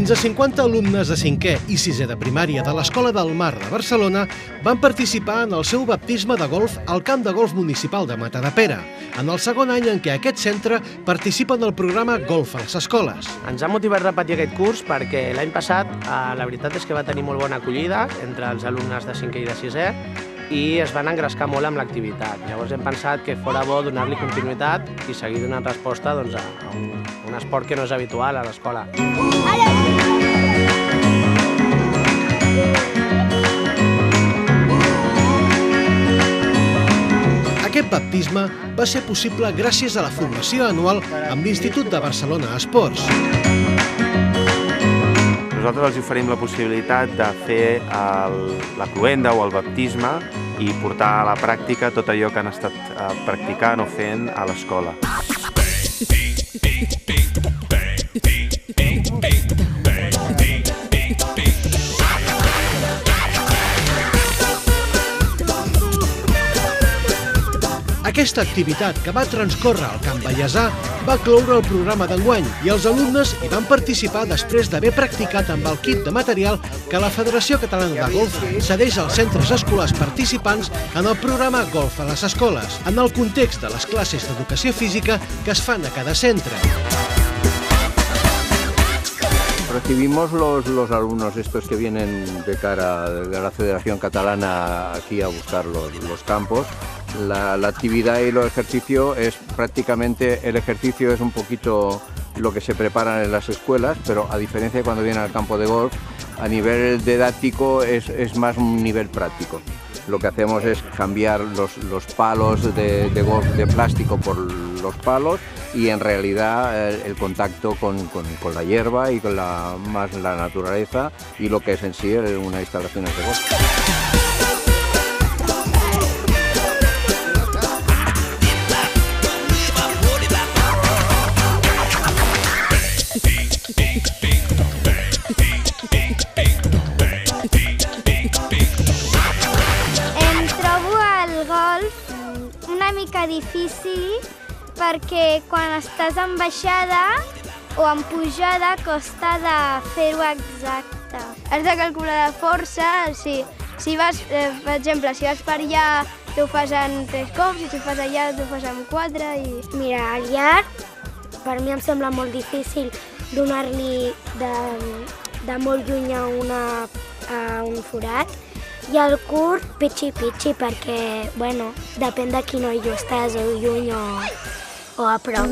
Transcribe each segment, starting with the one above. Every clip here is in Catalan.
Fins a 50 alumnes de 5è i 6è de primària de l'Escola del Mar de Barcelona van participar en el seu baptisme de golf al Camp de Golf Municipal de Matadepera, en el segon any en què aquest centre participa en el programa Golf a les Escoles. Ens ha motivat a repetir aquest curs perquè l'any passat la veritat és que va tenir molt bona acollida entre els alumnes de 5è i de 6è i es van engrescar molt amb l'activitat. Llavors hem pensat que fora bo donar-li continuïtat i seguir donant resposta a un esport que no és habitual a l'escola. Aquest baptisme va ser possible gràcies a la formació anual amb l'Institut de Barcelona Esports. Nosaltres els oferim la possibilitat de fer la cloenda o el baptisme i portar a la pràctica tot allò que han estat practicant o fent a l'escola. Aquesta activitat, que va transcórrer al Camp Vallèsà, va cloure el programa d'enguany i els alumnes hi van participar després d'haver practicat amb el kit de material que la Federació Catalana de Golf cedeix als centres escolars participants en el programa Golf a les Escoles, en el context de les classes d'educació física que es fan a cada centre. Recibimos los alumnos estos que vienen de cara de la Federación Catalana aquí a buscar los campos. La actividad y los ejercicios es prácticamente, el ejercicio es un poquito lo que se preparan en las escuelas, pero a diferencia de cuando vienen al campo de golf, a nivel didáctico es más un nivel práctico. Lo que hacemos es cambiar los palos de golf de plástico por los palos y en realidad el contacto con la hierba y con más la naturaleza y lo que es en sí una instalación de golf. Una mica difícil perquè quan estàs en baixada o en pujada costa de fer-ho exacte. Has de calcular la força, si vas, per exemple, si vas per allà t'ho fas en 3 cops i si fas allà t'ho fas en 4 i... Mira, al llarg per mi em sembla molt difícil donar-li de molt lluny a un forat. I el curt, pitxi, perquè, bueno, depèn de quin ull estàs, o lluny o a prop.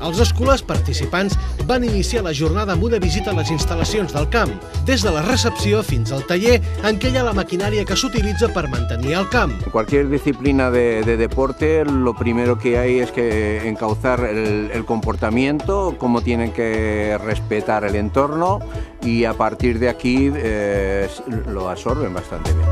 Els escolars participants van iniciar la jornada amb una visita a les instal·lacions del camp, des de la recepció fins al taller en què hi ha la maquinària que s'utilitza per mantenir el camp. En cualquier disciplina de deporte, lo primero que hay es que encauzar el comportamiento, cómo tienen que respetar el entorno y a partir de aquí lo absorben bastante bien.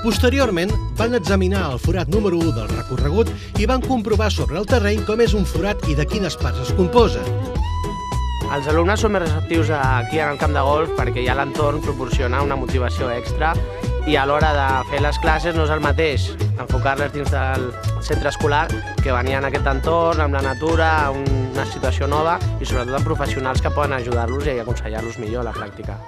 Posteriorment, van examinar el forat número 1 del recorregut i van comprovar sobre el terreny com és un forat i de quines parts es composa. Els alumnes són més receptius aquí en el camp de golf perquè ja l'entorn proporciona una motivació extra i a l'hora de fer les classes no és el mateix enfocar-les dins del centre escolar que venir en aquest entorn, amb la natura, una situació nova i sobretot amb professionals que poden ajudar-los i aconsellar-los millor a la pràctica.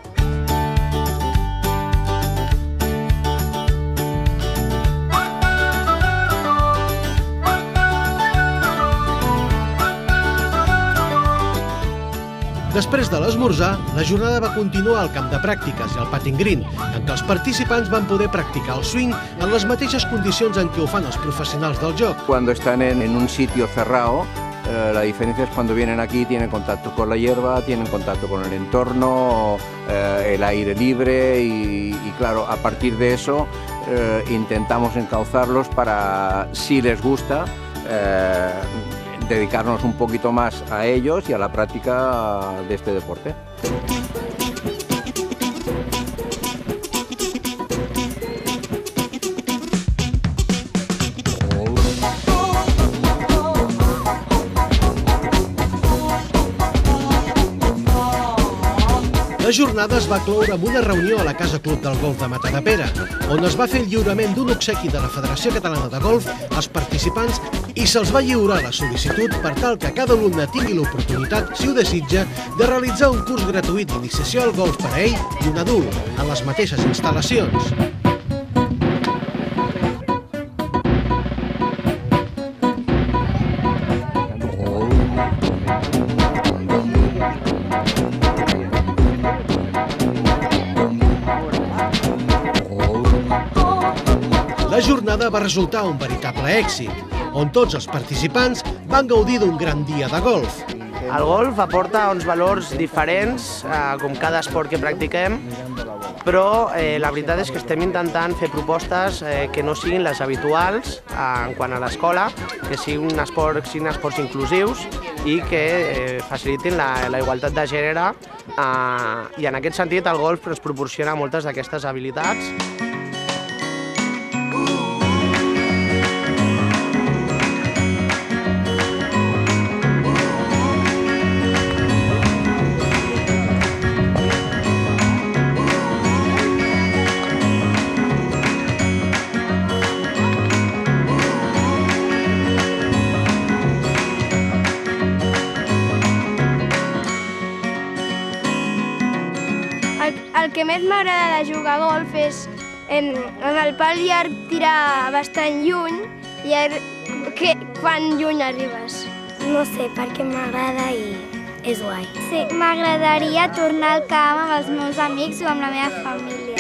Després de l'esmorzar, la jornada va continuar al camp de pràctiques i al putting green, en què els participants van poder practicar el swing en les mateixes condicions en què ho fan els professionals del joc. Cuando están en un sitio cerrado, la diferencia es cuando vienen aquí, tienen contacto con la hierba, tienen contacto con el entorno, el aire libre y claro, a partir de eso intentamos encauzarlos para, si les gusta, dedicarnos un poquito más a ellos y a la práctica de este deporte. La La jornada es va cloure amb una reunió a la Casa Club del Golf de Matadepera, on es va fer el lliurament d'un obsequi de la Federació Catalana de Golf als participants i se'ls va lliurar la sol·licitud per tal que cada alumne tingui l'oportunitat, si ho desitja, de realitzar un curs gratuït d'iniciació al golf per a ell i un adult, en les mateixes instal·lacions. La jornada va resultar un veritable èxit, on tots els participants van gaudir d'un gran dia de golf. El golf aporta uns valors diferents, com cada esport que practiquem, però la veritat és que estem intentant fer propostes que no siguin les habituals en quant a l'escola, que siguin esports inclusius i que facilitin la igualtat de gènere, i en aquest sentit el golf ens proporciona moltes d'aquestes habilitats. El que més m'agrada de jugar a golf és en el pal llarg tirar bastant lluny i quan lluny arribes. No sé, perquè m'agrada i és guai. Sí, m'agradaria tornar al camp amb els meus amics o amb la meva família.